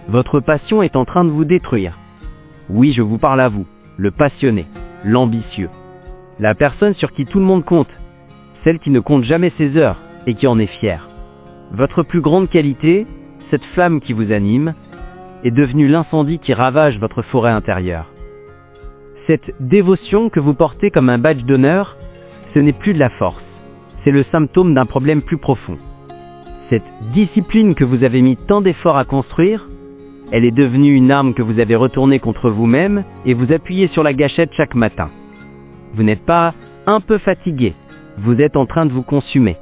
Votre passion est en train de vous détruire. Oui, je vous parle à vous, le passionné, l'ambitieux. La personne sur qui tout le monde compte, celle qui ne compte jamais ses heures et qui en est fière. Votre plus grande qualité, cette flamme qui vous anime, est devenue l'incendie qui ravage votre forêt intérieure. Cette dévotion que vous portez comme un badge d'honneur, ce n'est plus de la force, c'est le symptôme d'un problème plus profond. Cette discipline que vous avez mis tant d'efforts à construire, elle est devenue une arme que vous avez retournée contre vous-même et vous appuyez sur la gâchette chaque matin. Vous n'êtes pas un peu fatigué, vous êtes en train de vous consumer.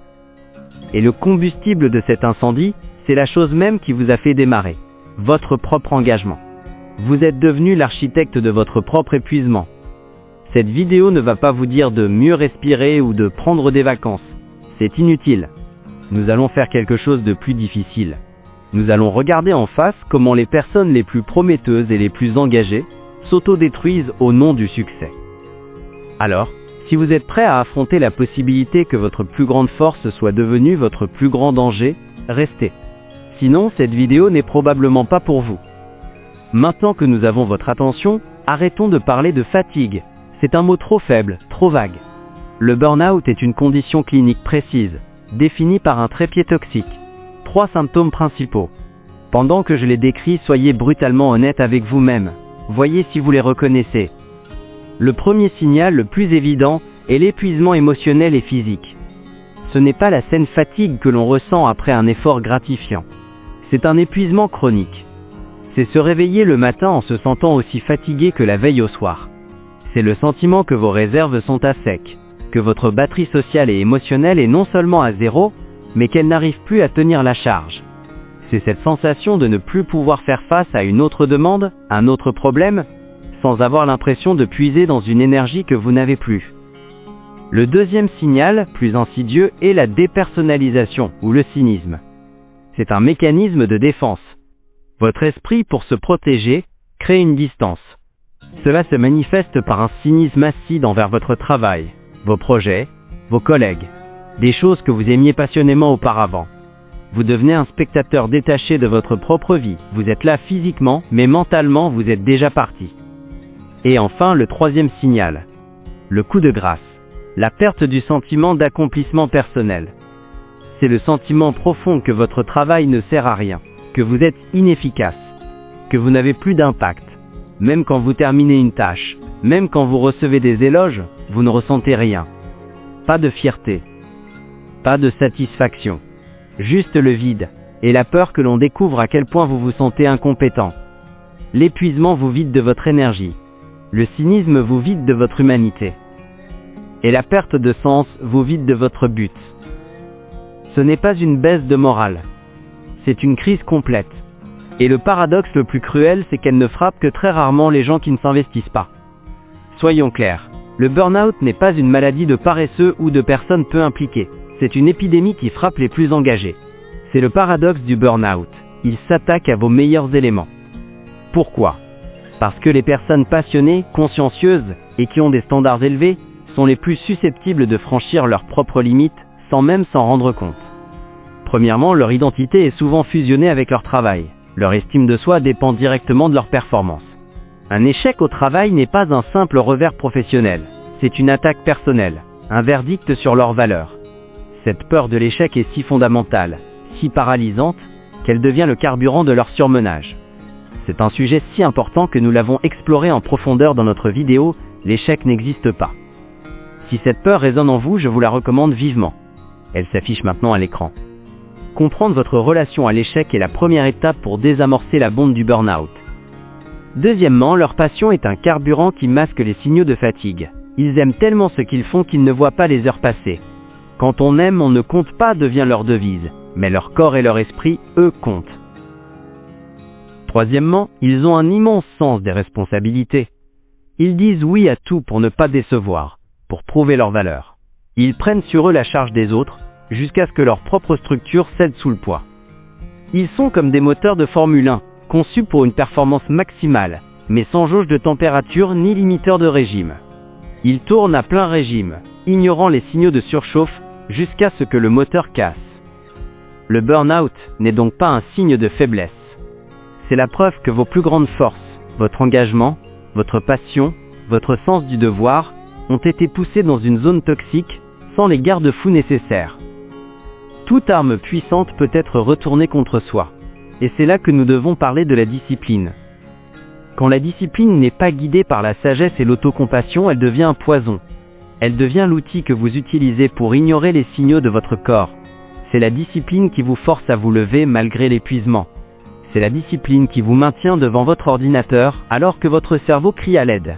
Et le combustible de cet incendie, c'est la chose même qui vous a fait démarrer, votre propre engagement. Vous êtes devenu l'architecte de votre propre épuisement. Cette vidéo ne va pas vous dire de mieux respirer ou de prendre des vacances. C'est inutile. Nous allons faire quelque chose de plus difficile. Nous allons regarder en face comment les personnes les plus prometteuses et les plus engagées s'autodétruisent au nom du succès. Alors, si vous êtes prêt à affronter la possibilité que votre plus grande force soit devenue votre plus grand danger, restez. Sinon, cette vidéo n'est probablement pas pour vous. Maintenant que nous avons votre attention, arrêtons de parler de fatigue. C'est un mot trop faible, trop vague. Le burn-out est une condition clinique précise, définie par un trépied toxique. 3 symptômes principaux. Pendant que je les décris, soyez brutalement honnête avec vous-même. Voyez si vous les reconnaissez. Le premier signal le plus évident est l'épuisement émotionnel et physique. Ce n'est pas la saine fatigue que l'on ressent après un effort gratifiant. C'est un épuisement chronique. C'est se réveiller le matin en se sentant aussi fatigué que la veille au soir. C'est le sentiment que vos réserves sont à sec, que votre batterie sociale et émotionnelle est non seulement à zéro, mais qu'elle n'arrive plus à tenir la charge. C'est cette sensation de ne plus pouvoir faire face à une autre demande, un autre problème, sans avoir l'impression de puiser dans une énergie que vous n'avez plus. Le deuxième signal, plus insidieux, est la dépersonnalisation ou le cynisme. C'est un mécanisme de défense. Votre esprit, pour se protéger, crée une distance. Cela se manifeste par un cynisme acide envers votre travail, vos projets, vos collègues, des choses que vous aimiez passionnément auparavant. Vous devenez un spectateur détaché de votre propre vie. Vous êtes là physiquement, mais mentalement, vous êtes déjà parti. Et enfin, le troisième signal, le coup de grâce, la perte du sentiment d'accomplissement personnel. C'est le sentiment profond que votre travail ne sert à rien, que vous êtes inefficace, que vous n'avez plus d'impact. Même quand vous terminez une tâche, même quand vous recevez des éloges, vous ne ressentez rien. Pas de fierté, pas de satisfaction, juste le vide et la peur que l'on découvre à quel point vous vous sentez incompétent. L'épuisement vous vide de votre énergie, le cynisme vous vide de votre humanité, et la perte de sens vous vide de votre but. Ce n'est pas une baisse de morale, c'est une crise complète. Et le paradoxe le plus cruel, c'est qu'elle ne frappe que très rarement les gens qui ne s'investissent pas. Soyons clairs, le burn-out n'est pas une maladie de paresseux ou de personnes peu impliquées. C'est une épidémie qui frappe les plus engagés. C'est le paradoxe du burn-out. Il s'attaque à vos meilleurs éléments. Pourquoi? Parce que les personnes passionnées, consciencieuses et qui ont des standards élevés sont les plus susceptibles de franchir leurs propres limites sans même s'en rendre compte. Premièrement, leur identité est souvent fusionnée avec leur travail. Leur estime de soi dépend directement de leur performance. Un échec au travail n'est pas un simple revers professionnel. C'est une attaque personnelle, un verdict sur leurs valeurs. Cette peur de l'échec est si fondamentale, si paralysante, qu'elle devient le carburant de leur surmenage. C'est un sujet si important que nous l'avons exploré en profondeur dans notre vidéo « L'échec n'existe pas ». Si cette peur résonne en vous, je vous la recommande vivement. Elle s'affiche maintenant à l'écran. Comprendre votre relation à l'échec est la première étape pour désamorcer la bombe du burn-out. Deuxièmement, leur passion est un carburant qui masque les signaux de fatigue. Ils aiment tellement ce qu'ils font qu'ils ne voient pas les heures passer. Quand on aime, on ne compte pas devient leur devise, mais leur corps et leur esprit, eux, comptent. Troisièmement, ils ont un immense sens des responsabilités. Ils disent oui à tout pour ne pas décevoir, pour prouver leur valeur. Ils prennent sur eux la charge des autres, jusqu'à ce que leur propre structure cède sous le poids. Ils sont comme des moteurs de Formule 1, conçus pour une performance maximale, mais sans jauge de température ni limiteur de régime. Ils tournent à plein régime, ignorant les signaux de surchauffe, jusqu'à ce que le moteur casse. Le burn-out n'est donc pas un signe de faiblesse. C'est la preuve que vos plus grandes forces, votre engagement, votre passion, votre sens du devoir, ont été poussés dans une zone toxique, sans les garde-fous nécessaires. Toute arme puissante peut être retournée contre soi. Et c'est là que nous devons parler de la discipline. Quand la discipline n'est pas guidée par la sagesse et l'autocompassion, elle devient un poison. Elle devient l'outil que vous utilisez pour ignorer les signaux de votre corps. C'est la discipline qui vous force à vous lever malgré l'épuisement. C'est la discipline qui vous maintient devant votre ordinateur alors que votre cerveau crie à l'aide.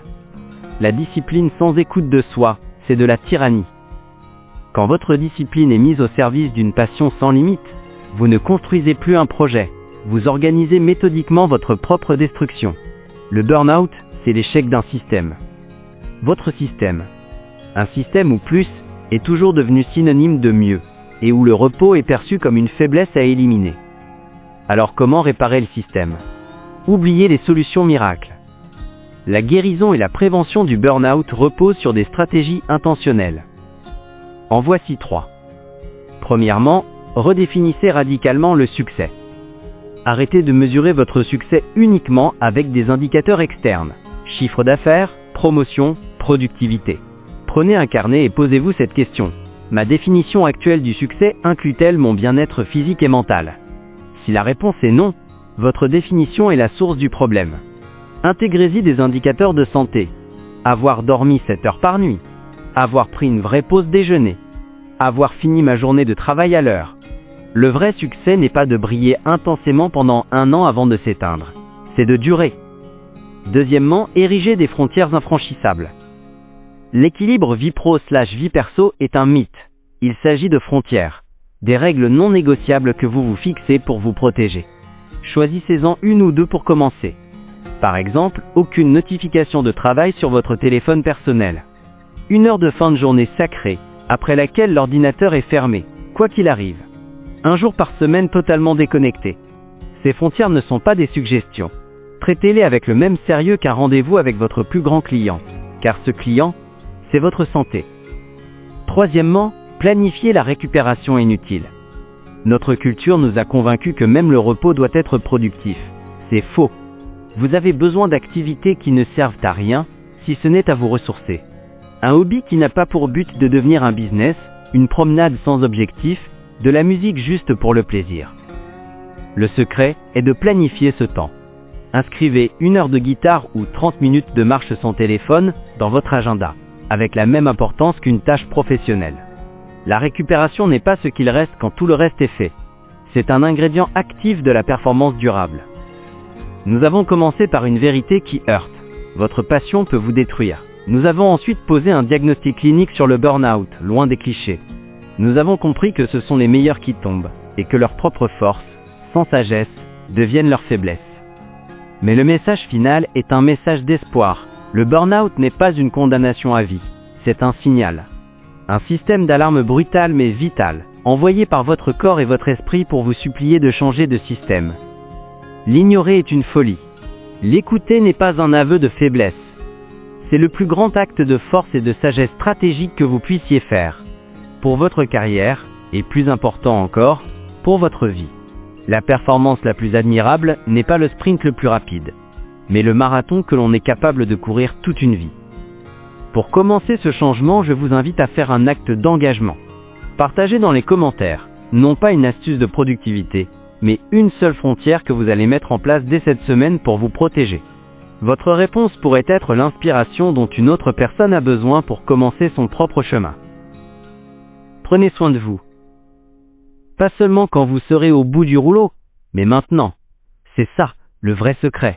La discipline sans écoute de soi, c'est de la tyrannie. Quand votre discipline est mise au service d'une passion sans limite, vous ne construisez plus un projet, vous organisez méthodiquement votre propre destruction. Le burn-out, c'est l'échec d'un système. Votre système. Un système où plus est toujours devenu synonyme de mieux, et où le repos est perçu comme une faiblesse à éliminer. Alors comment réparer le système? Oubliez les solutions miracles. La guérison et la prévention du burn-out reposent sur des stratégies intentionnelles. En voici 3. Premièrement, redéfinissez radicalement le succès. Arrêtez de mesurer votre succès uniquement avec des indicateurs externes. Chiffre d'affaires, promotion, productivité. Prenez un carnet et posez-vous cette question. Ma définition actuelle du succès inclut-elle mon bien-être physique et mental? Si la réponse est non, votre définition est la source du problème. Intégrez-y des indicateurs de santé. Avoir dormi 7 heures par nuit. Avoir pris une vraie pause déjeuner. Avoir fini ma journée de travail à l'heure. Le vrai succès n'est pas de briller intensément pendant 1 an avant de s'éteindre. C'est de durer. Deuxièmement, érigez des frontières infranchissables. L'équilibre vie pro/vie perso est un mythe. Il s'agit de frontières. Des règles non négociables que vous vous fixez pour vous protéger. Choisissez-en 1 ou 2 pour commencer. Par exemple, aucune notification de travail sur votre téléphone personnel. 1 heure de fin de journée sacrée, après laquelle l'ordinateur est fermé, quoi qu'il arrive. 1 jour par semaine totalement déconnecté. Ces frontières ne sont pas des suggestions. Traitez-les avec le même sérieux qu'un rendez-vous avec votre plus grand client, car ce client, c'est votre santé. Troisièmement, planifiez la récupération inutile. Notre culture nous a convaincus que même le repos doit être productif. C'est faux. Vous avez besoin d'activités qui ne servent à rien, si ce n'est à vous ressourcer. Un hobby qui n'a pas pour but de devenir un business, une promenade sans objectif, de la musique juste pour le plaisir. Le secret est de planifier ce temps. Inscrivez 1 heure de guitare ou 30 minutes de marche sans téléphone dans votre agenda, avec la même importance qu'une tâche professionnelle. La récupération n'est pas ce qu'il reste quand tout le reste est fait. C'est un ingrédient actif de la performance durable. Nous avons commencé par une vérité qui heurte. Votre passion peut vous détruire. Nous avons ensuite posé un diagnostic clinique sur le burn-out, loin des clichés. Nous avons compris que ce sont les meilleurs qui tombent, et que leur propre force, sans sagesse, deviennent leur faiblesse. Mais le message final est un message d'espoir. Le burn-out n'est pas une condamnation à vie, c'est un signal. Un système d'alarme brutal mais vital, envoyé par votre corps et votre esprit pour vous supplier de changer de système. L'ignorer est une folie. L'écouter n'est pas un aveu de faiblesse. C'est le plus grand acte de force et de sagesse stratégique que vous puissiez faire. Pour votre carrière, et plus important encore, pour votre vie. La performance la plus admirable n'est pas le sprint le plus rapide, mais le marathon que l'on est capable de courir toute une vie. Pour commencer ce changement, je vous invite à faire un acte d'engagement. Partagez dans les commentaires, non pas une astuce de productivité, mais une seule frontière que vous allez mettre en place dès cette semaine pour vous protéger. Votre réponse pourrait être l'inspiration dont une autre personne a besoin pour commencer son propre chemin. Prenez soin de vous. Pas seulement quand vous serez au bout du rouleau, mais maintenant. C'est ça, le vrai secret.